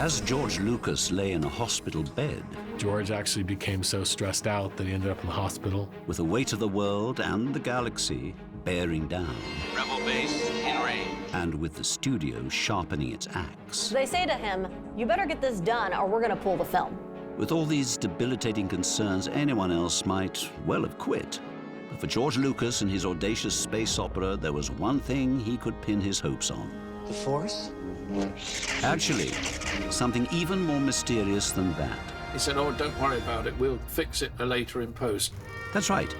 As George Lucas lay in a hospital bed, George actually became so stressed out that he ended up in the hospital. with the weight of the world and the galaxy bearing down, Rebel base in range. and with the studio sharpening its axe, They say to him, you better get this done or we're gonna pull the film. with all these debilitating concerns, anyone else might well have quit. But for George Lucas and his audacious space opera, there was one thing he could pin his hopes on. The Force? Actually, something even more mysterious than that. He said, oh, don't worry about it. We'll fix it later in post. That's right.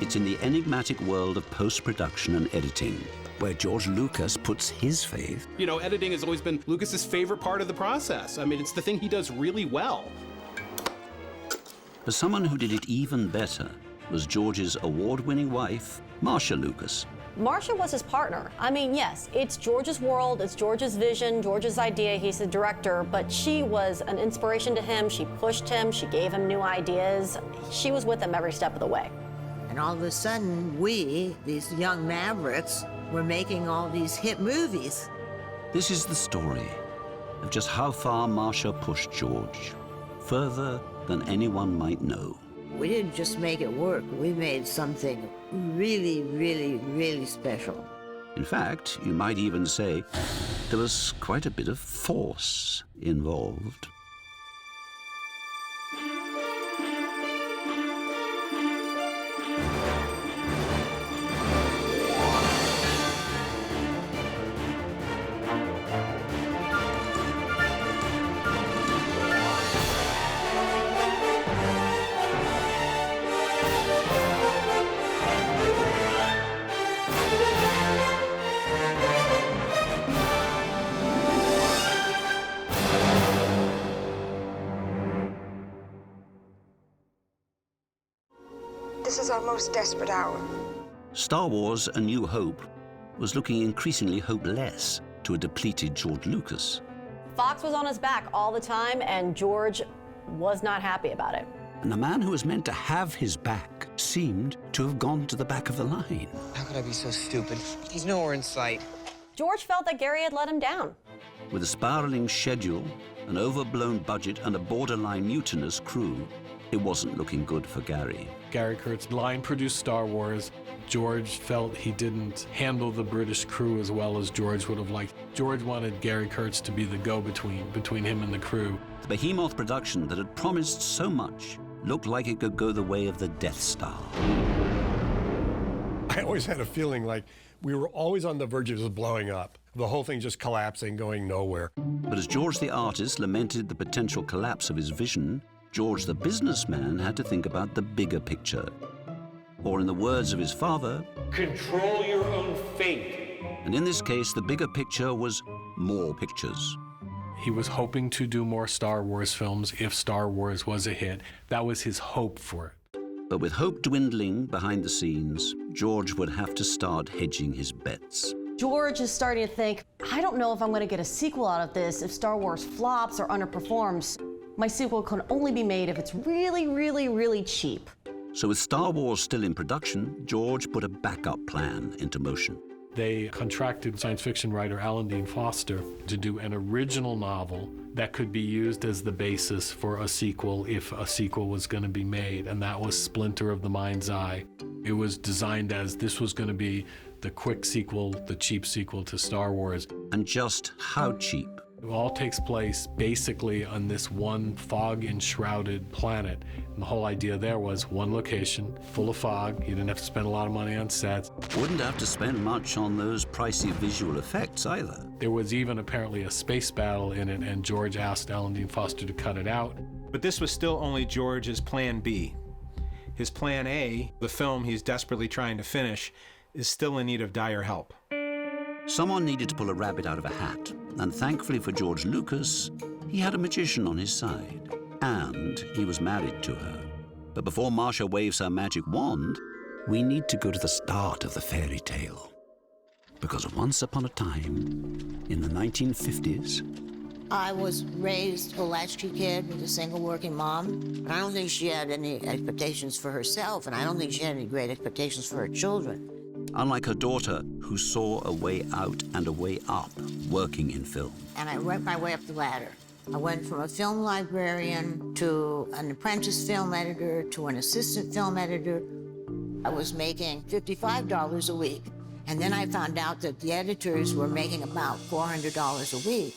It's in the enigmatic world of post-production and editing, where George Lucas puts his faith. You know, editing has always been Lucas's favorite part of the process. I mean, it's the thing he does really well. For someone who did it even better was George's award-winning wife, Marcia Lucas. Marcia was his partner. I mean, yes, it's George's world, it's George's vision, George's idea, he's the director, but she was an inspiration to him. She pushed him, she gave him new ideas. She was with him every step of the way. And all of a sudden, we, these young mavericks, were making all these hit movies. This is the story of just how far Marcia pushed George, further than anyone might know. We didn't just make it work, we made something really, really, really special. In fact, you might even say there was quite a bit of force involved. This is our most desperate hour. Star Wars: A New Hope was looking increasingly hopeless to a depleted George Lucas. Fox was on his back all the time, and George was not happy about it. And the man who was meant to have his back seemed to have gone to the back of the line. How could I be so stupid? He's nowhere in sight. George felt that Gary had let him down. With a spiraling schedule, an overblown budget, and a borderline mutinous crew, it wasn't looking good for Gary. Gary Kurtz line-produced Star Wars. George felt he didn't handle the British crew as well as George would have liked. George wanted Gary Kurtz to be the go-between between him and the crew. The behemoth production that had promised so much looked like it could go the way of the Death Star. I always had a feeling like we were always on the verge of just blowing up. The whole thing just collapsing, going nowhere. But as George the artist lamented the potential collapse of his vision, George the businessman had to think about the bigger picture. Or in the words of his father, Control your own fate. and in this case, the bigger picture was more pictures. He was hoping to do more Star Wars films if Star Wars was a hit. That was his hope for it. But with hope dwindling behind the scenes, George would have to start hedging his bets. George is starting to think, I don't know if I'm going to get a sequel out of this if Star Wars flops or underperforms. My sequel can only be made if it's really, really, really cheap. So with Star Wars still in production, George put a backup plan into motion. They contracted science fiction writer Alan Dean Foster to do an original novel that could be used as the basis for a sequel if a sequel was going to be made, and that was Splinter of the Mind's Eye. It was designed as this was going to be the quick sequel, the cheap sequel to Star Wars. And just how cheap? It all takes place basically on this one fog-enshrouded planet. And the whole idea there was one location, full of fog. You didn't have to spend a lot of money on sets. Wouldn't have to spend much on those pricey visual effects either. There was even apparently a space battle in it, and George asked Alan Dean Foster to cut it out. But this was still only George's plan B. His plan A, the film he's desperately trying to finish, is still in need of dire help. Someone needed to pull a rabbit out of a hat, and thankfully for George Lucas, he had a magician on his side, and he was married to her. But before Marcia waves her magic wand, we need to go to the start of the fairy tale. Because once upon a time, in the 1950s, I was raised a latchkey kid with a single working mom. And I don't think she had any expectations for herself, and I don't think she had any great expectations for her children. unlike her daughter, who saw a way out and a way up working in film. And I worked my way up the ladder. I went from a film librarian to an apprentice film editor to an assistant film editor. I was making $55 a week. And then I found out that the editors were making about $400 a week.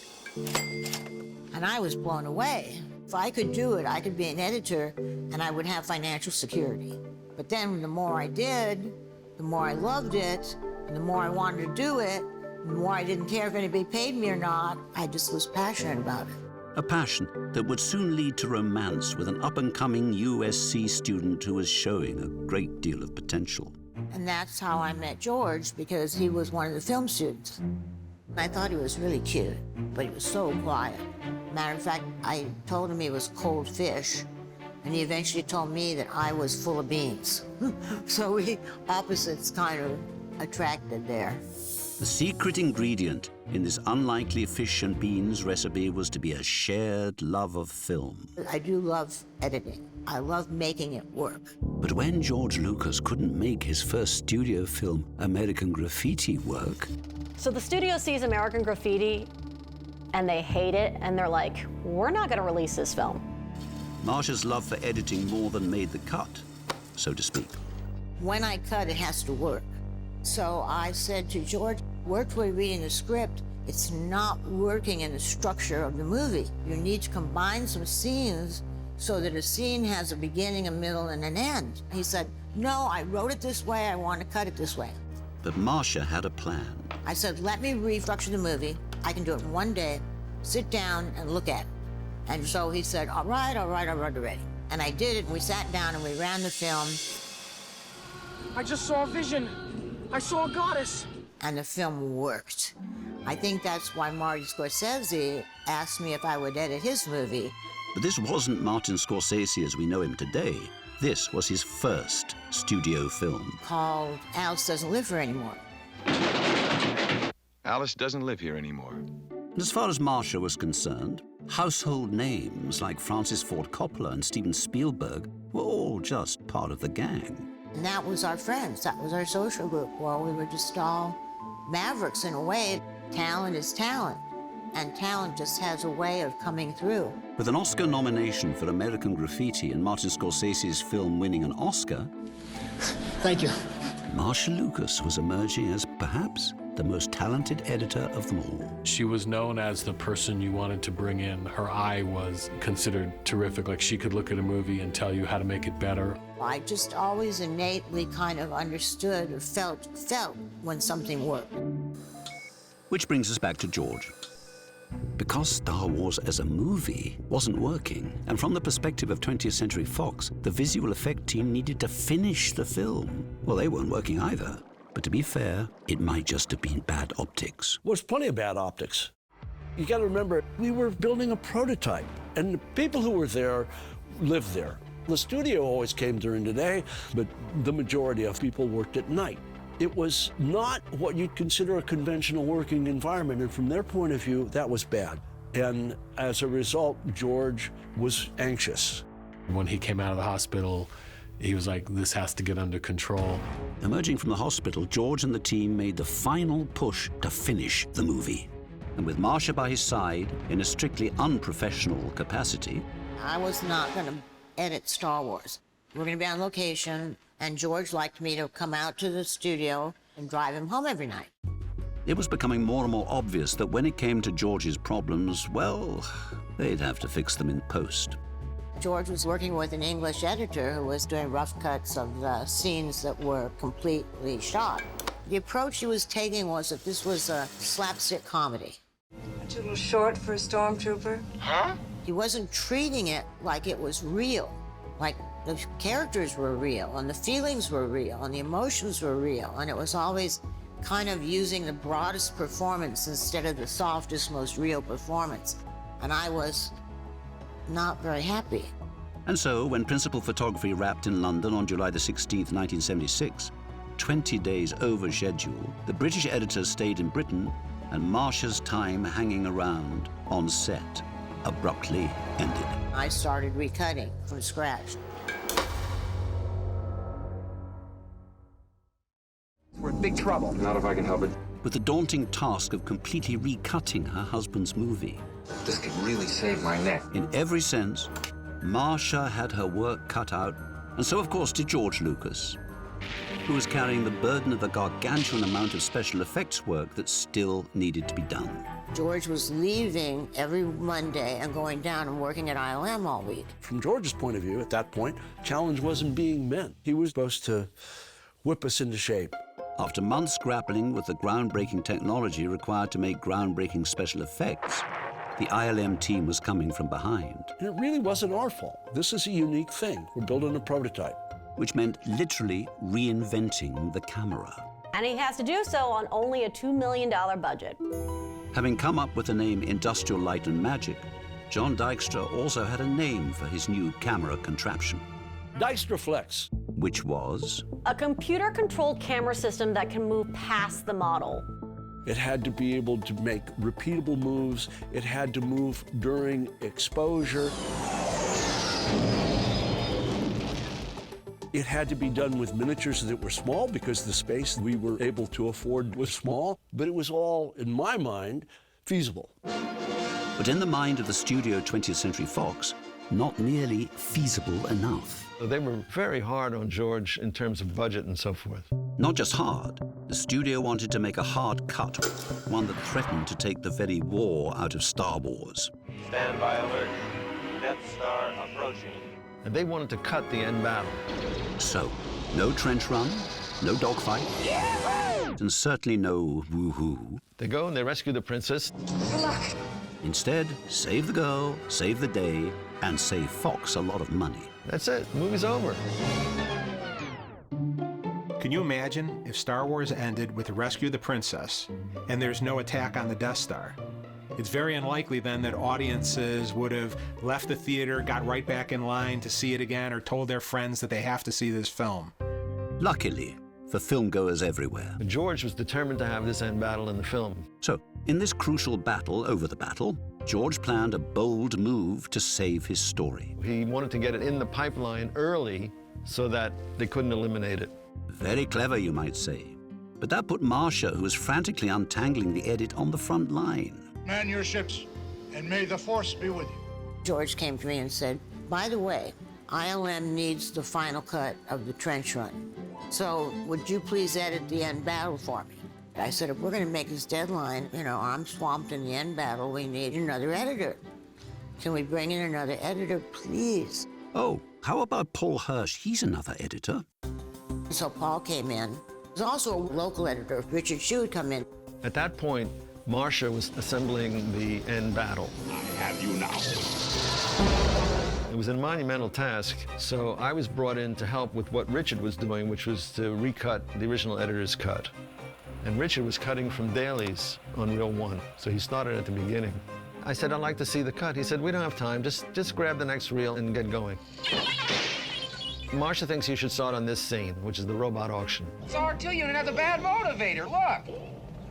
And I was blown away. If I could do it, I could be an editor and I would have financial security. But then the more I did, the more I loved it, and the more I wanted to do it, the more I didn't care if anybody paid me or not. I just was passionate about it. A passion that would soon lead to romance with an up-and-coming USC student who was showing a great deal of potential. And that's how I met George, because he was one of the film students. I thought he was really cute, but he was so quiet. Matter of fact, I told him he was cold fish, and he eventually told me that I was full of beans. So we opposites kind of attracted there. The secret ingredient in this unlikely fish and beans recipe was to be a shared love of film. I do love editing. I love making it work. But when George Lucas couldn't make his first studio film, American Graffiti, work... So the studio sees American Graffiti, and they hate it, and they're like, we're not going to release this film. Marcia's love for editing more than made the cut, so to speak. When I cut, it has to work. So I said to George, we're reading the script. It's not working in the structure of the movie. You need to combine some scenes so that a scene has a beginning, a middle, and an end. He said, no, I wrote it this way. I want to cut it this way. But Marcia had a plan. I said, let me restructure the movie. I can do it in one day. Sit down and look at it. And so he said, all right, already. And I did it, and we sat down and we ran the film. I just saw a vision. I saw a goddess. And the film worked. I think that's why Martin Scorsese asked me if I would edit his movie. But this wasn't Martin Scorsese as we know him today. This was his first studio film. Called Alice Doesn't Live Here Anymore. Alice doesn't live here anymore. And as far as Marcia was concerned, household names like Francis Ford Coppola and Steven Spielberg were all just part of the gang. And that was our friends. That was our social group. Well, we were just all mavericks in a way. Talent is talent, and talent just has a way of coming through. With an Oscar nomination for American Graffiti and Martin Scorsese's film winning an Oscar, Thank you. Marcia Lucas was emerging as perhaps the most talented editor of them all. She was known as the person you wanted to bring in. Her eye was considered terrific. Like, she could look at a movie and tell you how to make it better. I just always innately kind of understood or felt when something worked. Which brings us back to George. Because Star Wars as a movie wasn't working, and from the perspective of 20th Century Fox, the visual effect team needed to finish the film. Well, they weren't working either. But to be fair, it might just have been bad optics. Well, there's plenty of bad optics. You got to remember, we were building a prototype, and the people who were there lived there. The studio always came during the day, but the majority of people worked at night. It was not what you'd consider a conventional working environment, and from their point of view, that was bad. And as a result, George was anxious. When he came out of the hospital, he was like, this has to get under control. Emerging from the hospital, George and the team made the final push to finish the movie. And with Marcia by his side, in a strictly unprofessional capacity, I was not going to edit Star Wars. We're going to be on location, and George liked me to come out to the studio and drive him home every night. It was becoming more and more obvious that when it came to George's problems, well, they'd have to fix them in post. George was working with an English editor who was doing rough cuts of the scenes that were completely shot. The approach he was taking was that this was a slapstick comedy. Aren't you a little short for a stormtrooper? Huh? He wasn't treating it like it was real, like the characters were real, and the feelings were real, and the emotions were real, and it was always kind of using the broadest performance instead of the softest, most real performance. And I was not very happy. And so, when principal photography wrapped in London on July the 16th, 1976, 20 days over schedule, the British editors stayed in Britain, and Marcia's time hanging around on set abruptly ended. I started recutting from scratch. We're in big trouble. Not if I can help it. With the daunting task of completely recutting her husband's movie. This could really save my neck. In every sense, Marcia had her work cut out, and so of course did George Lucas, who was carrying the burden of the gargantuan amount of special effects work that still needed to be done. George was leaving every Monday and going down and working at ILM all week. From George's point of view, at that point, challenge wasn't being meant. He was supposed to whip us into shape. After months grappling with the groundbreaking technology required to make groundbreaking special effects, the ILM team was coming from behind. And it really wasn't our fault. This is a unique thing. We're building a prototype. Which meant literally reinventing the camera. And he has to do so on only a $2 million budget. Having come up with the name Industrial Light and Magic, John Dykstra also had a name for his new camera contraption. Dystraflex. Which was? A computer-controlled camera system that can move past the model. It had to be able to make repeatable moves. It had to move during exposure. It had to be done with miniatures that were small because the space we were able to afford was small, but it was all, in my mind, feasible. But in the mind of the studio 20th Century Fox, not nearly feasible enough. They were very hard on George in terms of budget and so forth. Not just hard. The studio wanted to make a hard cut, one that threatened to take the very war out of Star Wars. Stand by alert. Death Star approaching. And they wanted to cut the end battle. So, no trench run, no dogfight, and certainly no woohoo. They go and they rescue the princess. Good luck. Instead, save the girl, save the day, and save Fox a lot of money. That's it. The movie's over. Can you imagine if Star Wars ended with the rescue of the princess and there's no attack on the Death Star? It's very unlikely then that audiences would have left the theater, got right back in line to see it again, or told their friends that they have to see this film. Luckily, for filmgoers everywhere. George was determined to have this end battle in the film. So, in this crucial battle over the battle, George planned a bold move to save his story. He wanted to get it in the pipeline early so that they couldn't eliminate it. Very clever, you might say. But that put Marcia, who was frantically untangling the edit, on the front line. Man your ships, and may the Force be with you. George came to me and said, by the way, ILM needs the final cut of the trench run. So would you please edit the end battle for me? I said, if we're going to make this deadline, I'm swamped in the end battle, we need another editor. Can we bring in another editor, please? Oh, how about Paul Hirsch? He's another editor. So Paul came in. There's also a local editor, Richard Shue, had come in. At that point, Marcia was assembling the end battle. I have you now. It was a monumental task, so I was brought in to help with what Richard was doing, which was to recut the original editor's cut. And Richard was cutting from dailies on Reel 1, so he started at the beginning. I said, I'd like to see the cut. He said, we don't have time, just grab the next reel and get going. Marcia thinks you should start on this scene, which is the robot auction. It's R2 unit has a bad motivator, look!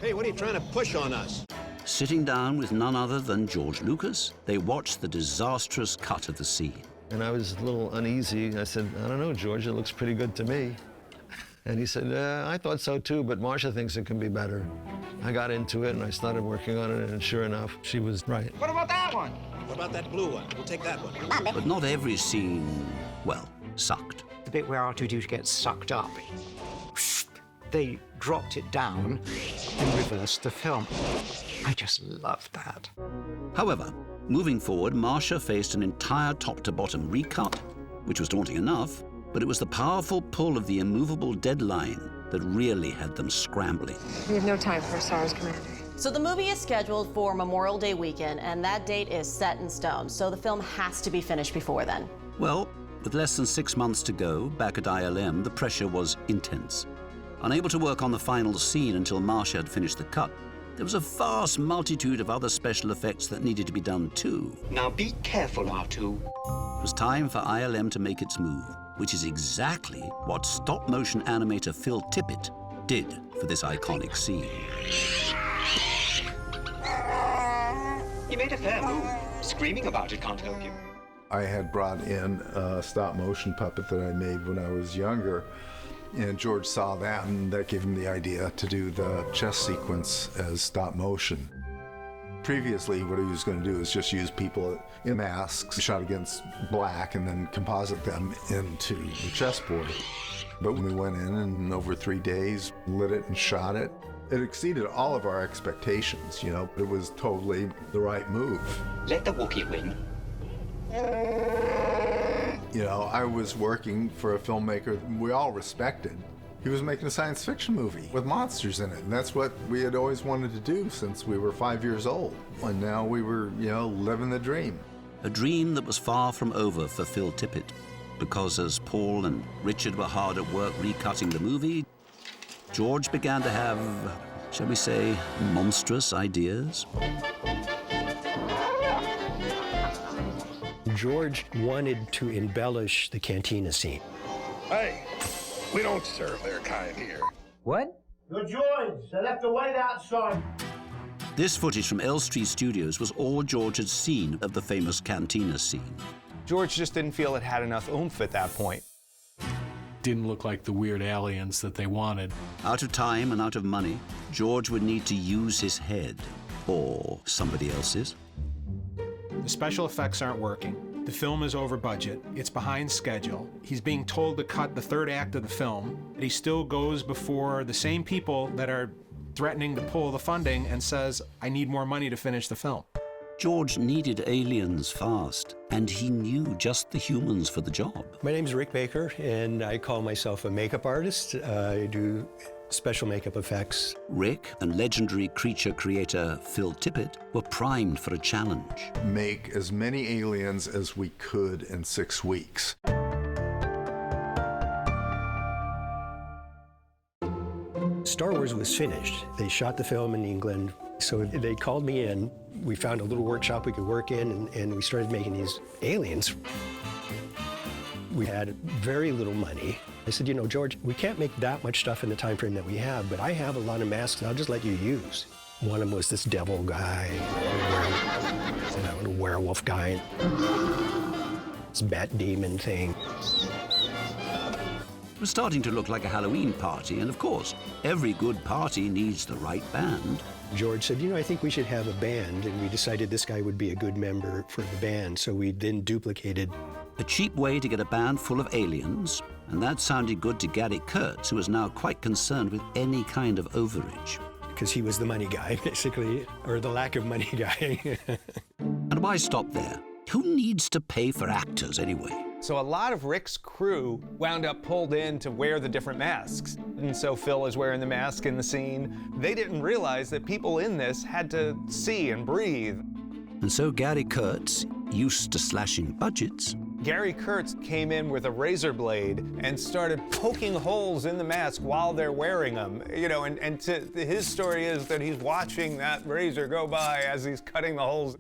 Hey, what are you trying to push on us? Sitting down with none other than George Lucas, they watched the disastrous cut of the scene. And I was a little uneasy. I said, I don't know, George, it looks pretty good to me. And he said, I thought so too, but Marcia thinks it can be better. I got into it and I started working on it, and sure enough, she was right. What about that one? What about that blue one? We'll take that one. But not every scene, well, sucked. The bit where R2-D2 gets sucked up, they dropped it down and reversed the film. I just loved that. However, moving forward, Marcia faced an entire top-to-bottom recut, which was daunting enough, but it was the powerful pull of the immovable deadline that really had them scrambling. We have no time for SARS, Commander. So the movie is scheduled for Memorial Day weekend, and that date is set in stone, so the film has to be finished before then. Well, with less than 6 months to go, back at ILM, the pressure was intense. Unable to work on the final scene until Marcia had finished the cut, there was a vast multitude of other special effects that needed to be done too. Now be careful, R2. It was time for ILM to make its move, which is exactly what stop-motion animator Phil Tippett did for this iconic scene. You made a fair move. Screaming about it can't help you. I had brought in a stop-motion puppet that I made when I was younger, and George saw that, and that gave him the idea to do the chess sequence as stop motion. Previously, what he was going to do is just use people in masks, shot against black, and then composite them into the chessboard. But when we went in and over 3 days, lit it and shot it, it exceeded all of our expectations, you know. It was totally the right move. Let the Wookiee win. You know, I was working for a filmmaker we all respected. He was making a science fiction movie with monsters in it, and that's what we had always wanted to do since we were 5 years old. And now we were, you know, living the dream. A dream that was far from over for Phil Tippett, because as Paul and Richard were hard at work recutting the movie, George began to have, shall we say, monstrous ideas. George wanted to embellish the cantina scene. Hey, we don't serve their kind here. What? The droids, they left the wait outside. This footage from Elstree Studios was all George had seen of the famous cantina scene. George just didn't feel it had enough oomph at that point. Didn't look like the weird aliens that they wanted. Out of time and out of money, George would need to use his head, or somebody else's. The special effects aren't working. The film is over budget. It's behind schedule. He's being told to cut the third act of the film. He still goes before the same people that are threatening to pull the funding and says, I need more money to finish the film. George needed aliens fast, and he knew just the humans for the job. My name's Rick Baker, and I call myself a makeup artist. I do special makeup effects. Rick and legendary creature creator Phil Tippett were primed for a challenge. Make as many aliens as we could in 6 weeks. Star Wars was finished. They shot the film in England, so they called me in. We found a little workshop we could work in, and we started making these aliens. We had very little money. I said, you know, George, we can't make that much stuff in the time frame that we have, but I have a lot of masks that I'll just let you use. One of them was this devil guy, a werewolf guy, this bat demon thing. It was starting to look like a Halloween party, and of course, every good party needs the right band. George said, you know, I think we should have a band, and we decided this guy would be a good member for the band, so we then duplicated. A cheap way to get a band full of aliens, and that sounded good to Gary Kurtz, who was now quite concerned with any kind of overage. Because he was the money guy, basically, or the lack of money guy. And why stop there? Who needs to pay for actors anyway? So a lot of Rick's crew wound up pulled in to wear the different masks. And so Phil is wearing the mask in the scene. They didn't realize that people in this had to see and breathe. And so Gary Kurtz, used to slashing budgets, Gary Kurtz came in with a razor blade and started poking holes in the mask while they're wearing them. You know, and his story is that he's watching that razor go by as he's cutting the holes.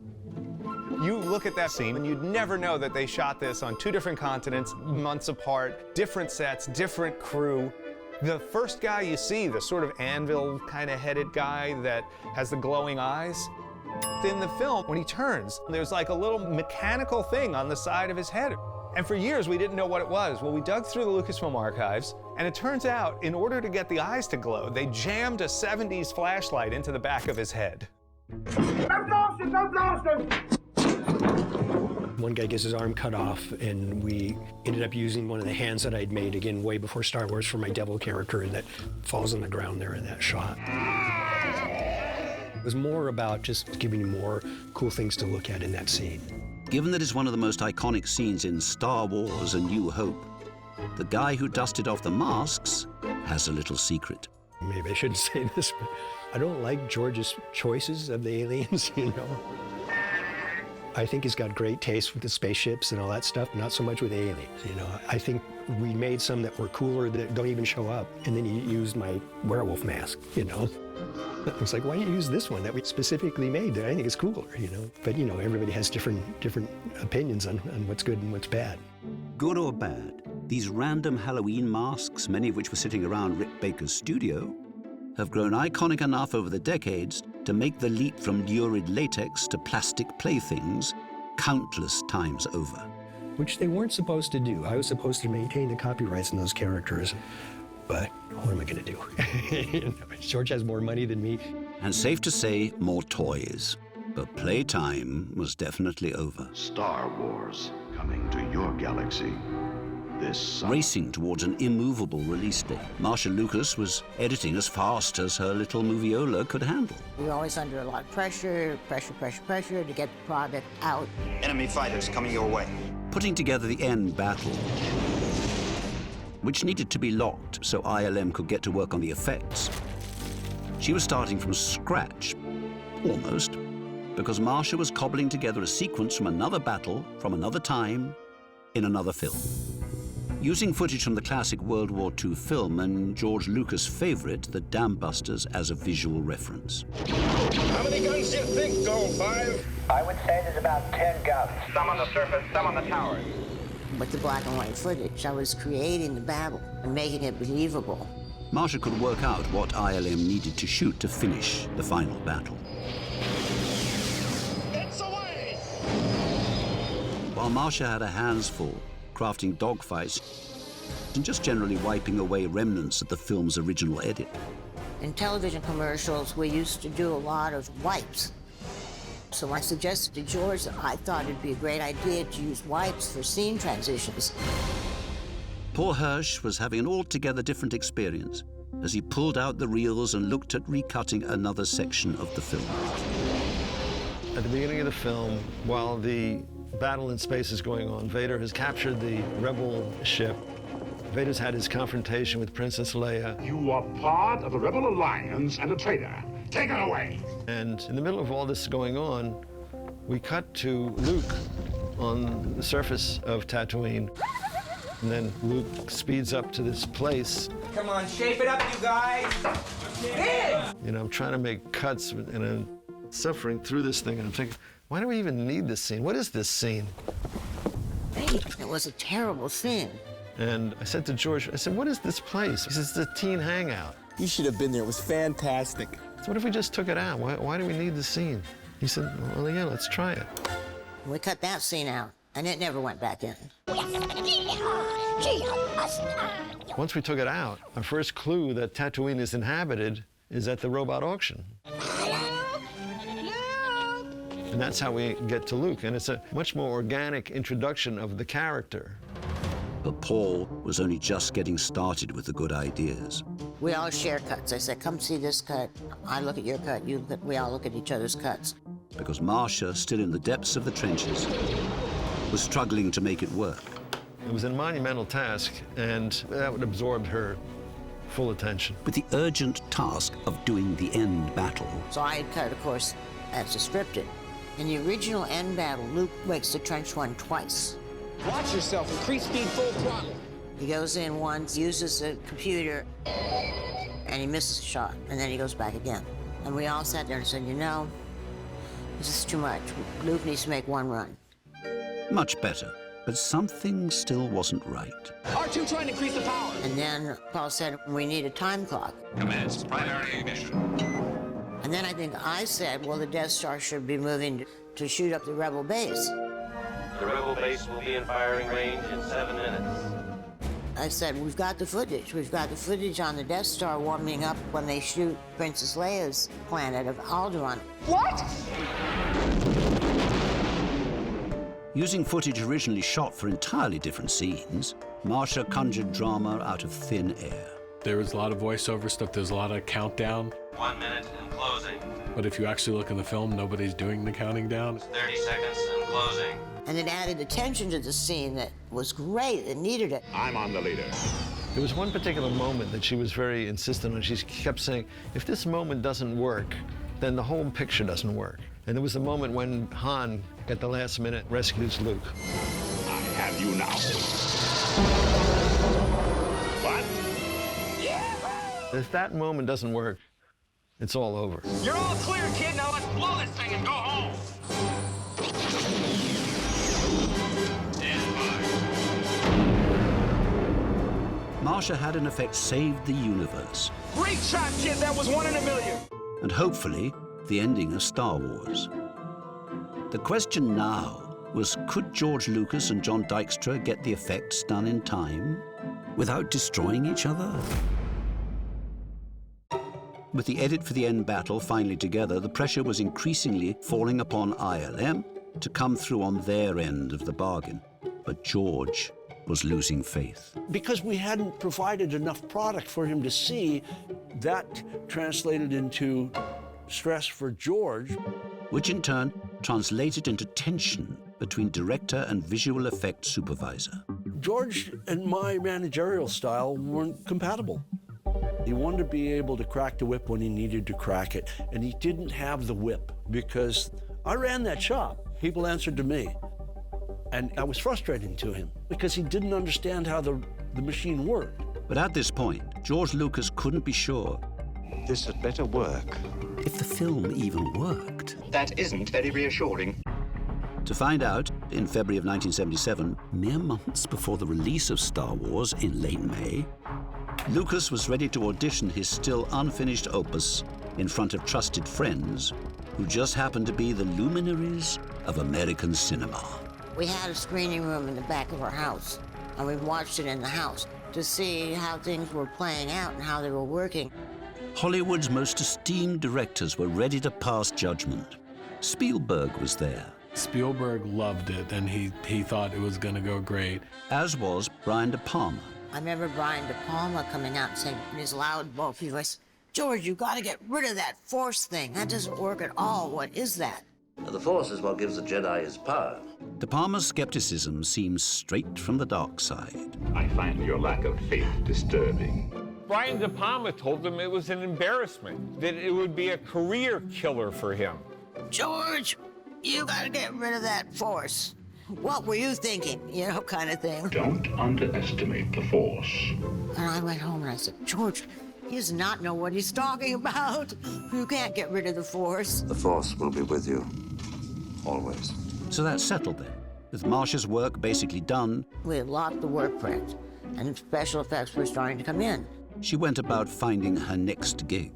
You look at that scene and you'd never know that they shot this on 2 different continents, months apart, different sets, different crew. The first guy you see, the sort of anvil kind of headed guy that has the glowing eyes, in the film, when he turns, there's like a little mechanical thing on the side of his head. And for years, we didn't know what it was. Well, we dug through the Lucasfilm archives, and it turns out, in order to get the eyes to glow, they jammed a 70s flashlight into the back of his head. Don't blast him! Don't blast him! One guy gets his arm cut off, and we ended up using one of the hands that I'd made, again, way before Star Wars, for my devil character, and that falls on the ground there in that shot. It was more about just giving you more cool things to look at in that scene. Given that it's one of the most iconic scenes in Star Wars: A New Hope, the guy who dusted off the masks has a little secret. Maybe I shouldn't say this, but I don't like George's choices of the aliens, you know. I think he's got great taste with the spaceships and all that stuff, not so much with aliens, you know. I think we made some that were cooler that don't even show up, and then he used my werewolf mask, you know. I was like, why don't you use this one that we specifically made? I think it's cooler, you know. But, you know, everybody has different opinions on what's good and what's bad. Good or bad, these random Halloween masks, many of which were sitting around Rick Baker's studio, have grown iconic enough over the decades to make the leap from lurid latex to plastic playthings countless times over. Which they weren't supposed to do. I was supposed to maintain the copyrights in those characters, but what am I going to do? You know, George has more money than me. And safe to say, more toys. But playtime was definitely over. Star Wars coming to your galaxy this summer. Racing towards an immovable release date, Marcia Lucas was editing as fast as her little moviola could handle. We were always under a lot of pressure to get the product out. Enemy fighters coming your way. Putting together the end battle, which needed to be locked so ILM could get to work on the effects. She was starting from scratch, almost, because Marcia was cobbling together a sequence from another battle, from another time, in another film. Using footage from the classic World War II film and George Lucas' favorite, The Dam Busters, as a visual reference. How many guns do you think, Gold 5? I would say there's about 10 guns. Some on the surface, some on the towers. With the black and white footage, I was creating the battle and making it believable. Marcia could work out what ILM needed to shoot to finish the final battle. It's away! While Marcia had her hands full crafting dogfights and just generally wiping away remnants of the film's original edit. In television commercials, we used to do a lot of wipes. So I suggested to George that I thought it'd be a great idea to use wipes for scene transitions. Paul Hirsch was having an altogether different experience as he pulled out the reels and looked at recutting another section of the film. At the beginning of the film, while the battle in space is going on, Vader has captured the rebel ship. Vader's had his confrontation with Princess Leia. You are part of the Rebel Alliance and a traitor. Take it away! And in the middle of all this going on, we cut to Luke on the surface of Tatooine. And then Luke speeds up to this place. Come on, shape it up, you guys! Big! You know, I'm trying to make cuts and I'm suffering through this thing and I'm thinking, why do we even need this scene? What is this scene? It was a terrible scene. And I said to George, I said, what is this place? He says, it's a teen hangout. You should have been there. It was fantastic. So what if we just took it out? Why do we need the scene? He said, well, yeah, let's try it. We cut that scene out, and it never went back in. Once we took it out, our first clue that Tatooine is inhabited is at the robot auction. And that's how we get to Luke, and it's a much more organic introduction of the character. But Paul was only just getting started with the good ideas. We all share cuts. I said, come see this cut. I look at your cut, you look at, we all look at each other's cuts. Because Marcia, still in the depths of the trenches, was struggling to make it work. It was a monumental task, and that would absorb her full attention. With the urgent task of doing the end battle. So I had cut, of course, as a scripted. In the original end battle, Luke makes the trench run twice. Watch yourself, increase speed full throttle. He goes in once, uses the computer, and he misses the shot, and then he goes back again. And we all sat there and said, you know, this is too much. Luke needs to make one run. Much better, but something still wasn't right. R2 trying to increase the power. And then Paul said, we need a time clock. Commence primary ignition. And then I think I said, well, the Death Star should be moving to shoot up the Rebel base. The Rebel base will be in firing range in 7 minutes. I said, we've got the footage. We've got the footage on the Death Star warming up when they shoot Princess Leia's planet of Alderaan. What? Using footage originally shot for entirely different scenes, Marcia conjured drama out of thin air. There was a lot of voiceover stuff. There's a lot of countdown. 1 minute and closing. But if you actually look in the film, nobody's doing the counting down. 30 seconds and closing. And it added attention to the scene that was great. It needed it. I'm on the leader. There was one particular moment that she was very insistent on. She kept saying, if this moment doesn't work, then the whole picture doesn't work. And there was a moment when Han, at the last minute, rescues Luke. I have you now. What? If that moment doesn't work, it's all over. You're all clear, kid. Now let's blow this thing and go home. Marcia had in effect saved the universe. Great shot, kid. That was 1 in a million. And hopefully, the ending of Star Wars. The question now was, could George Lucas and John Dykstra get the effects done in time without destroying each other? With the edit for the end battle finally together, the pressure was increasingly falling upon ILM to come through on their end of the bargain. But George was losing faith. Because we hadn't provided enough product for him to see, that translated into stress for George. Which in turn translated into tension between director and visual effects supervisor. George and my managerial style weren't compatible. He wanted to be able to crack the whip when he needed to crack it, and he didn't have the whip because I ran that shop. People answered to me. And I was frustrating to him because he didn't understand how the machine worked. But at this point, George Lucas couldn't be sure This had better work. if the film even worked. That isn't very reassuring. To find out, in February of 1977, mere months before the release of Star Wars in late May, Lucas was ready to audition his still unfinished opus in front of trusted friends who just happened to be the luminaries of American cinema. We had a screening room in the back of our house, and we watched it in the house to see how things were playing out and how they were working. Hollywood's most esteemed directors were ready to pass judgment. Spielberg was there. Spielberg loved it, and he thought it was going to go great. As was Brian De Palma. I remember Brian De Palma coming out and saying in his loud, bulky voice, "George, you got to get rid of that Force thing. That doesn't work at all. What is that?" The Force is what gives the Jedi his power. De Palma's skepticism seems straight from the dark side. I find your lack of faith disturbing. Brian De Palma told them it was an embarrassment, that it would be a career killer for him. "George, you got to get rid of that Force. What were you thinking?" You know, kind of thing. Don't underestimate the Force. And I went home and I said, "George, he does not know what he's talking about. You can't get rid of the Force." The Force will be with you, always. So that settled then. With Marcia's work basically done, We had locked the work print, and special effects were starting to come in. she went about finding her next gig.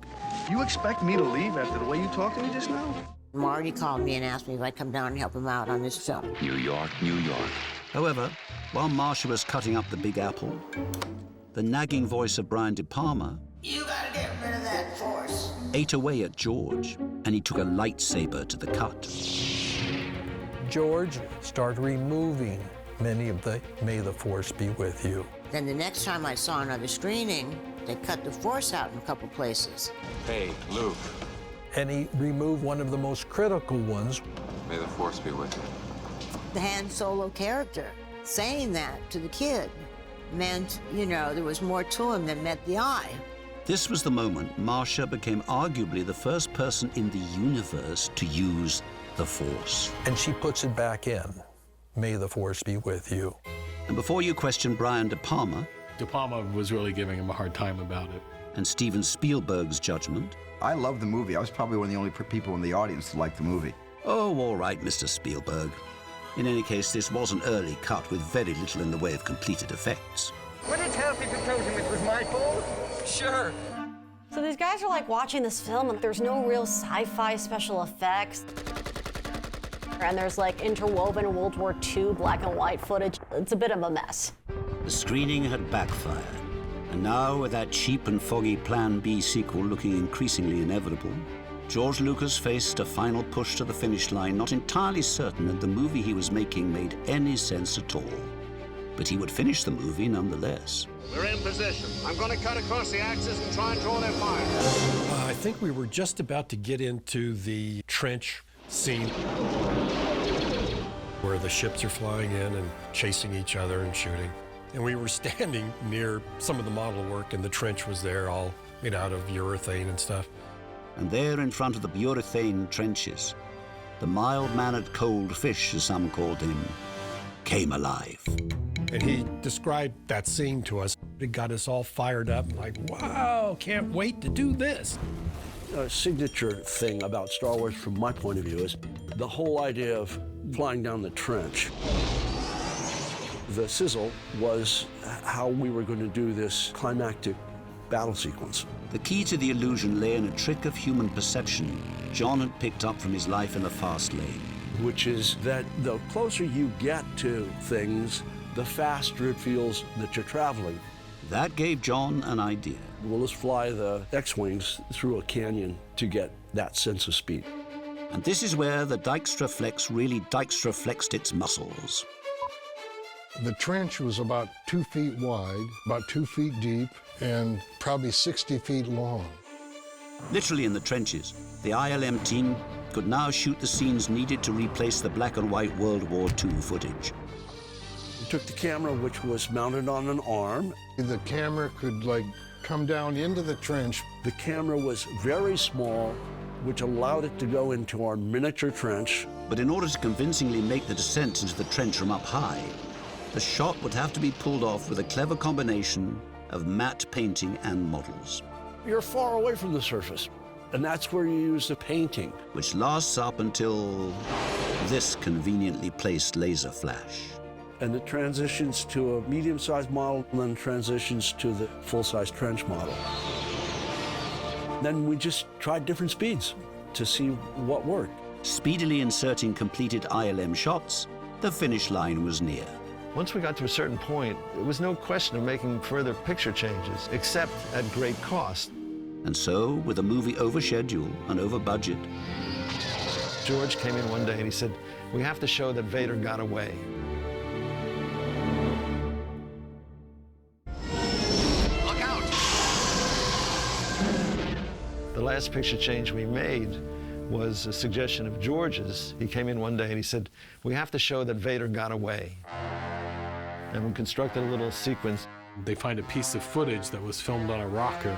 You expect me to leave after the way you talked to me just now? Marty called me and asked me if I'd come down and help him out on this film. New York, New York. However, while Marcia was cutting up the Big Apple, the nagging voice of Brian De Palma "You gotta get rid of that Force." ate away at George, and he took a lightsaber to the cut. George started removing many of the "May the Force be with you." Then the next time I saw another screening, they cut the Force out in a couple places. Hey, Luke. And he removed one of the most critical ones. May the Force be with you. The Han Solo character saying that to the kid meant, you know, there was more to him than met the eye. This was the moment Marcia became arguably the first person in the universe to use the Force. And she puts it back in. "May the Force be with you." And before you question Brian De Palma was really giving him a hard time about it. And Steven Spielberg's judgment, I love the movie. I was probably one of the only people in the audience that liked the movie. oh, all right, Mr. Spielberg. In any case, this was an early cut with very little in the way of completed effects. Would it help if you told him it was my fault? Sure. So these guys are like watching this film and there's no real sci-fi special effects. And there's like interwoven World War II black and white footage. It's a bit of a mess. The screening had backfired. And now, with that cheap and foggy Plan B sequel looking increasingly inevitable, George Lucas faced a final push to the finish line, not entirely certain that the movie he was making made any sense at all. But he would finish the movie nonetheless. We're in position. I'm going to cut across the axis and try and draw their fire. I think we were just about to get into the trench scene where the ships are flying in and chasing each other and shooting. And we were standing near some of the model work, and the trench was there, all made out of urethane and stuff. And there in front of the urethane trenches, the mild-mannered cold fish, as some called him, came alive. And he described that scene to us. It got us all fired up, like, wow, can't wait to do this. A signature thing about Star Wars, from my point of view, is the whole idea of flying down the trench. The sizzle was how we were going to do this climactic battle sequence. The key to the illusion lay in a trick of human perception John had picked up from his life in the fast lane. Which is that the closer you get to things, the faster it feels that you're traveling. That gave John an idea. Well, let's fly the X-Wings through a canyon to get that sense of speed. And this is where the Dykstra Flex really Dykstra flexed its muscles. The trench was about 2 feet wide, about 2 feet deep, and probably 60 feet long. Literally in the trenches, the ILM team could now shoot the scenes needed to replace the black and white World War II footage. We took the camera, which was mounted on an arm. The camera could, come down into the trench. The camera was very small, which allowed it to go into our miniature trench. But in order to convincingly make the descent into the trench from up high, the shot would have to be pulled off with a clever combination of matte painting and models. You're far away from the surface, and that's where you use the painting. Which lasts up until this conveniently placed laser flash. And it transitions to a medium-sized model, and then transitions to the full-size trench model. Then we just tried different speeds to see what worked. Speedily inserting completed ILM shots, the finish line was near. Once we got to a certain point, there was no question of making further picture changes, except at great cost. And so, with a movie over schedule and over budget, George came in one day and he said, "We have to show that Vader got away." Look out! The last picture change we made was a suggestion of George's. He came in one day and he said, "We have to show that Vader got away." And we constructed a little sequence. They find a piece of footage that was filmed on a rocker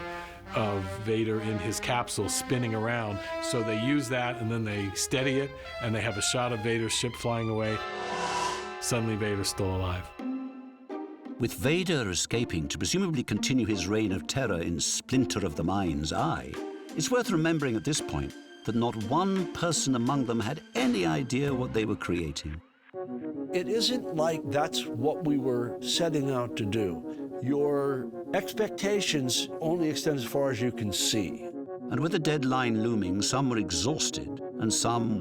of Vader in his capsule spinning around. So they use that and then they steady it and they have a shot of Vader's ship flying away. Suddenly Vader's still alive. With Vader escaping to presumably continue his reign of terror in Splinter of the Mind's Eye, it's worth remembering at this point that not one person among them had any idea what they were creating. It isn't like that's what we were setting out to do. Your expectations only extend as far as you can see. And with the deadline looming, some were exhausted, and some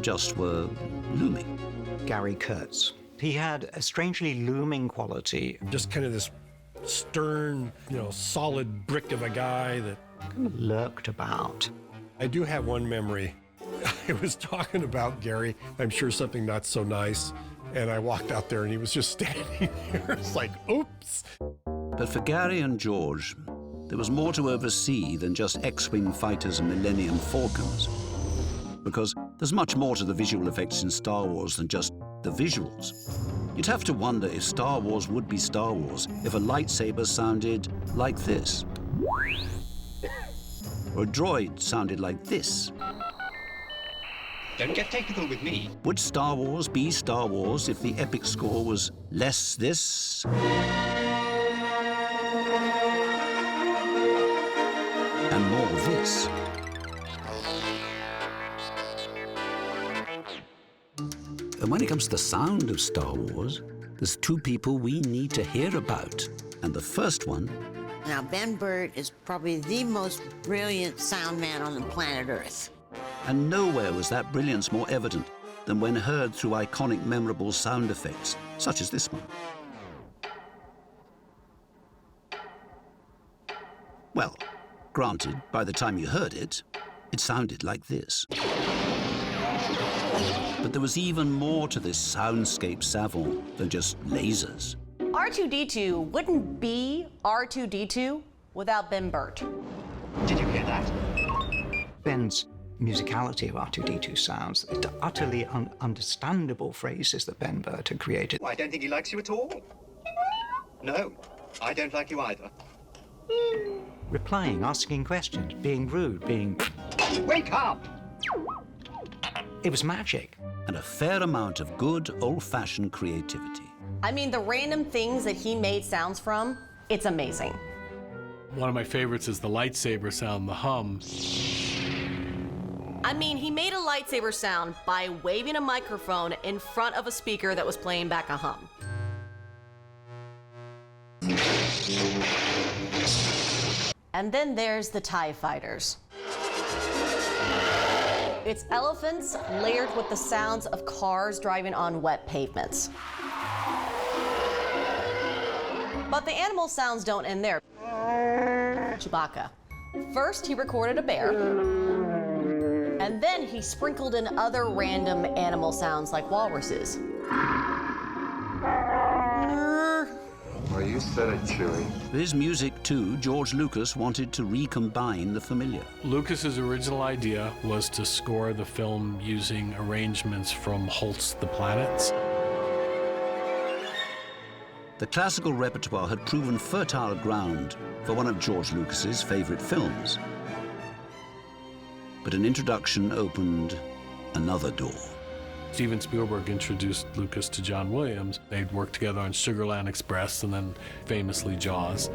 just were looming. Gary Kurtz. He had a strangely looming quality. Just kind of this stern, solid brick of a guy that lurked about. I do have one memory. I was talking about Gary, I'm sure something not so nice, and I walked out there and he was just standing there. It's like, oops. But for Gary and George, there was more to oversee than just X-Wing fighters and Millennium Falcons. Because there's much more to the visual effects in Star Wars than just the visuals. You'd have to wonder if Star Wars would be Star Wars if a lightsaber sounded like this. Or a droid sounded like this. Don't get technical with me. Would Star Wars be Star Wars if the epic score was less this? And more this? And when it comes to the sound of Star Wars, there's two people we need to hear about. And the first one... Now, Ben Burtt is probably the most brilliant sound man on the planet Earth. And nowhere was that brilliance more evident than when heard through iconic, memorable sound effects, such as this one. Well, granted, by the time you heard it, it sounded like this. But there was even more to this soundscape savant than just lasers. R2-D2 wouldn't be R2-D2 without Ben Burtt. Did you hear that? Ben's musicality of R2-D2 sounds, the utterly understandable phrases that Ben Burtt had created. Well, I don't think he likes you at all. No, I don't like you either. Replying, asking questions, being rude, being... Wake up! It was magic. And a fair amount of good, old-fashioned creativity. I mean, the random things that he made sounds from, it's amazing. One of my favorites is the lightsaber sound, the hum. I mean, he made a lightsaber sound by waving a microphone in front of a speaker that was playing back a hum. And then there's the TIE fighters. It's elephants layered with the sounds of cars driving on wet pavements. But the animal sounds don't end there. Chewbacca. First, he recorded a bear. And then he sprinkled in other random animal sounds like walruses. Well, you said it, Chewie. For his music, too, George Lucas wanted to recombine the familiar. Lucas's original idea was to score the film using arrangements from Holt's The Planets. The classical repertoire had proven fertile ground for one of George Lucas's favorite films. But an introduction opened another door. Steven Spielberg introduced Lucas to John Williams. They'd worked together on Sugarland Express and then famously Jaws.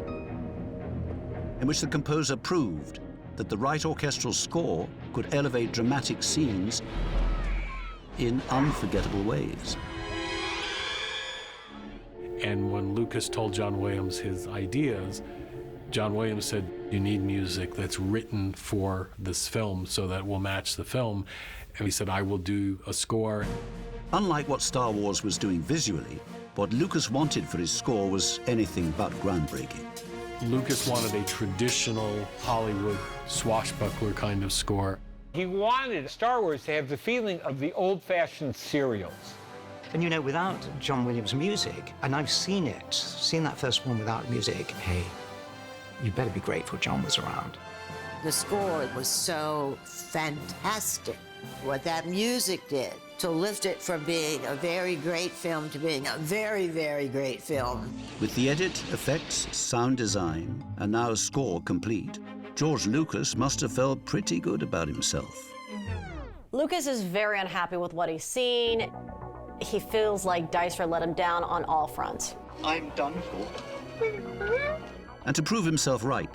In which the composer proved that the right orchestral score could elevate dramatic scenes in unforgettable ways. And when Lucas told John Williams his ideas, John Williams said, you need music that's written for this film so that will match the film. And he said, I will do a score. Unlike what Star Wars was doing visually, what Lucas wanted for his score was anything but groundbreaking. Lucas wanted a traditional Hollywood swashbuckler kind of score. He wanted Star Wars to have the feeling of the old-fashioned serials. And you know, without John Williams' music, and I've seen that first one without music, hey, you better be grateful John was around. The score was so fantastic. What that music did to lift it from being a very great film to being a very, very great film. With the edit, effects, sound design, and now a score complete, George Lucas must have felt pretty good about himself. Lucas is very unhappy with what he's seen. He feels like Dicer let him down on all fronts. I'm done for. And to prove himself right,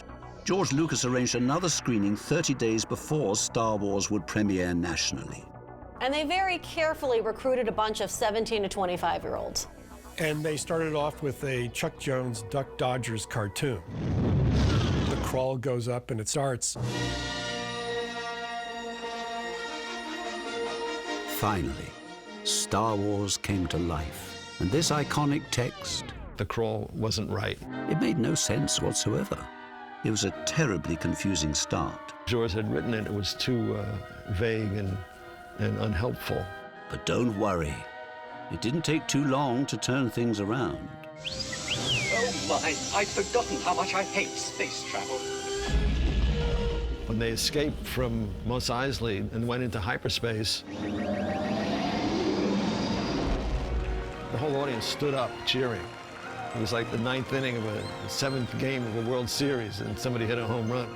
George Lucas arranged another screening 30 days before Star Wars would premiere nationally. And they very carefully recruited a bunch of 17 to 25-year-olds. And they started off with a Chuck Jones Duck Dodgers cartoon. The crawl goes up and it starts. Finally, Star Wars came to life. And this iconic text... The crawl wasn't right. It made no sense whatsoever. It was a terribly confusing start. George had written it. It was too vague and unhelpful. But don't worry. It didn't take too long to turn things around. Oh my, I'd forgotten how much I hate space travel. When they escaped from Mos Eisley and went into hyperspace, the whole audience stood up cheering. It was like the ninth inning of a seventh game of a World Series and somebody hit a home run.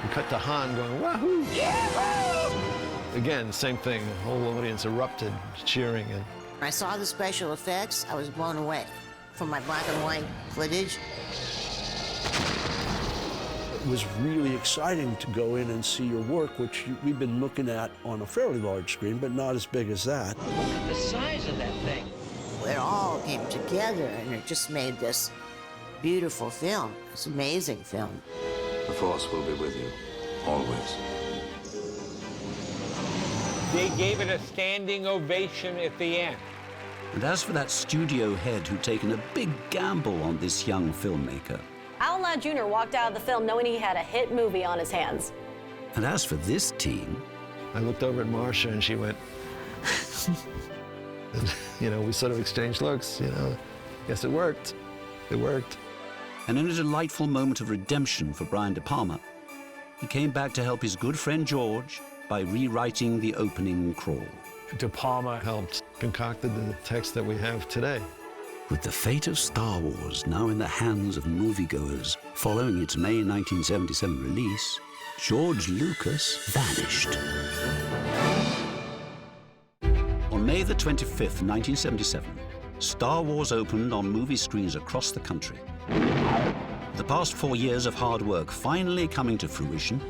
We cut to Han going, wahoo! Yeah! Again, same thing. The whole audience erupted, cheering. And When I saw the special effects, I was blown away from my black and white footage. It was really exciting to go in and see your work, which we've been looking at on a fairly large screen, but not as big as that. Look at the size of that thing. It all came together, and it just made this beautiful film, this amazing film. The Force will be with you, always. They gave it a standing ovation at the end. And as for that studio head who'd taken a big gamble on this young filmmaker. Alan Ladd Jr. walked out of the film knowing he had a hit movie on his hands. And as for this team... I looked over at Marcia and she went... And, you know, we sort of exchanged looks, you know. Guess it worked. It worked. And in a delightful moment of redemption for Brian De Palma, he came back to help his good friend George by rewriting the opening crawl. De Palma helped concocted the text that we have today. With the fate of Star Wars now in the hands of moviegoers following its May 1977 release, George Lucas vanished. On May the 25th, 1977, Star Wars opened on movie screens across the country. The past 4 years of hard work finally coming to fruition,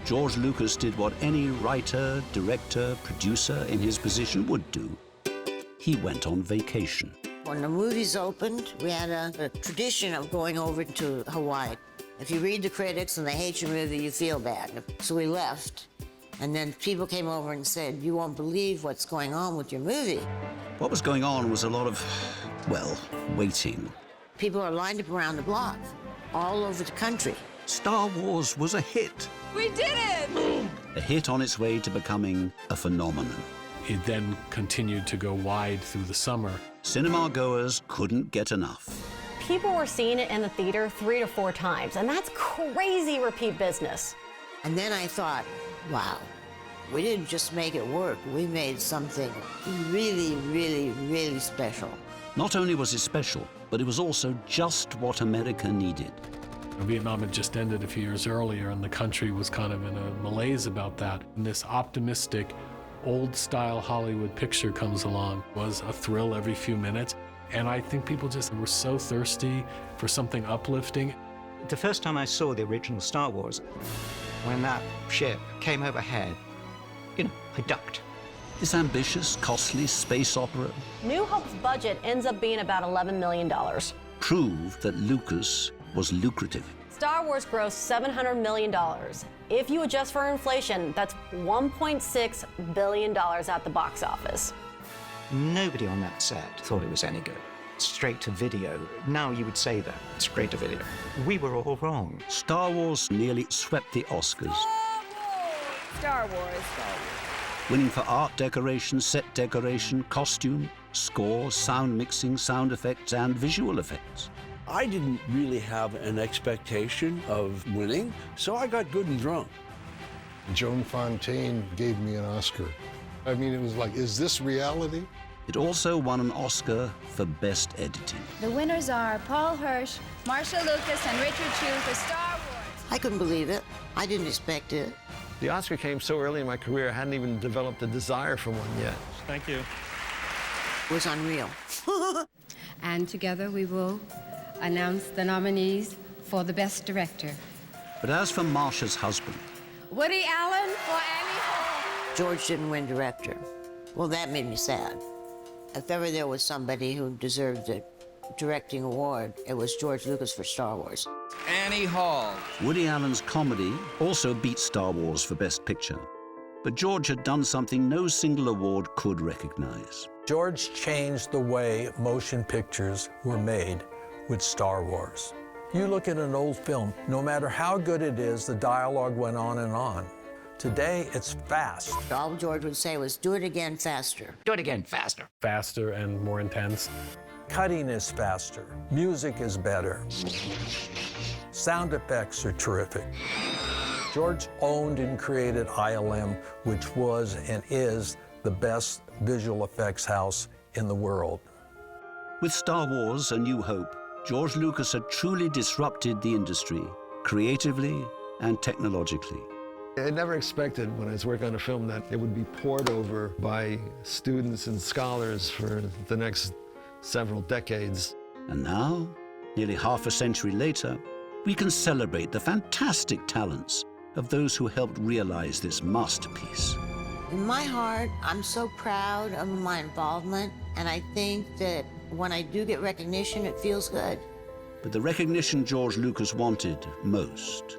George Lucas did what any writer, director, producer in his position would do. He went on vacation. When the movies opened, we had a tradition of going over to Hawaii. If you read the critics and they hate your movie, you feel bad. So we left. And then people came over and said, you won't believe what's going on with your movie. What was going on was a lot of, well, waiting. People are lined up around the block, all over the country. Star Wars was a hit. We did it! A hit on its way to becoming a phenomenon. It then continued to go wide through the summer. Cinema goers couldn't get enough. People were seeing it in the theater 3 to 4 times, and that's crazy repeat business. And then I thought, wow, we didn't just make it work, we made something really, really, really special. Not only was it special, but it was also just what America needed. Vietnam had just ended a few years earlier, and the country was kind of in a malaise about that. And this optimistic, old-style Hollywood picture comes along. It was a thrill every few minutes, and I think people just were so thirsty for something uplifting. The first time I saw the original Star Wars, when that ship came overhead, I ducked. This ambitious, costly space opera New Hope's budget ends up being about $11 million. proved that Lucas was lucrative. Star Wars grossed $700 million. If you adjust for inflation, that's $1.6 billion at the box office. Nobody on that set thought it was any good. Straight to video. Now you would say that, straight to video. We were all wrong. Star Wars nearly swept the Oscars, Star Wars. winning for art decoration, set decoration, costume, score, sound mixing, sound effects, and visual effects. I didn't really have an expectation of winning, so I got good and drunk. Joan Fontaine gave me an Oscar. I mean, it was like, is this reality? It also won an Oscar for Best Editing. The winners are Paul Hirsch, Marcia Lucas, and Richard Chew for Star Wars. I couldn't believe it. I didn't expect it. The Oscar came so early in my career, I hadn't even developed a desire for one yet. Thank you. It was unreal. And together we will announce the nominees for the Best Director. But as for Marcia's husband, Woody Allen for Annie Hall. George didn't win director. Well, that made me sad. If ever there was somebody who deserved a directing award, it was George Lucas for Star Wars. Annie Hall. Woody Allen's comedy also beat Star Wars for Best Picture. But George had done something no single award could recognize. George changed the way motion pictures were made with Star Wars. You look at an old film, no matter how good it is, the dialogue went on and on. Today, it's fast. All George would say was, do it again faster. Do it again faster. Faster and more intense. Cutting is faster. Music is better. Sound effects are terrific. George owned and created ILM, which was and is the best visual effects house in the world. With Star Wars: A New Hope, George Lucas had truly disrupted the industry, creatively and technologically. I never expected when I was working on a film that it would be pored over by students and scholars for the next several decades. And now, nearly half a century later, we can celebrate the fantastic talents of those who helped realize this masterpiece. In my heart, I'm so proud of my involvement, and I think that when I do get recognition, it feels good. But the recognition George Lucas wanted most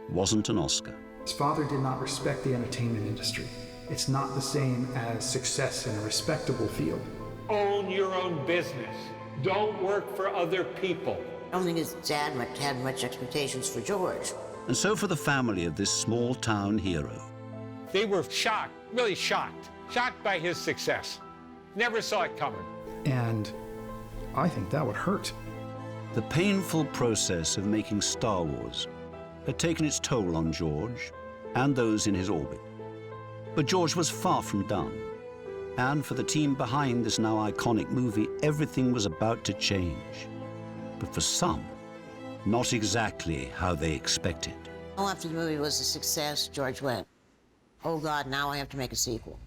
wasn't an Oscar. His father did not respect the entertainment industry. It's not the same as success in a respectable field. Own your own business. Don't work for other people. I don't think his dad had much expectations for George. And so for the family of this small-town hero, They were shocked, really shocked by his success. Never saw it coming. And I think that would hurt. the painful process of making Star Wars had taken its toll on George and those in his orbit. But George was far from done. And for the team behind this now iconic movie, everything was about to change. But for some, not exactly how they expected. Well, after the movie was a success, George went, oh God, now I have to make a sequel.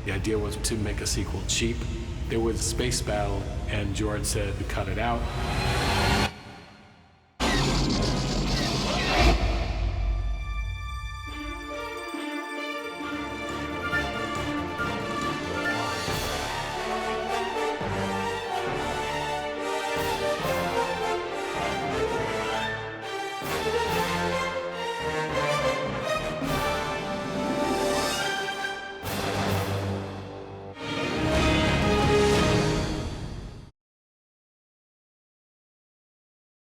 The idea was to make a sequel cheap. There was a space battle, and George said, cut it out.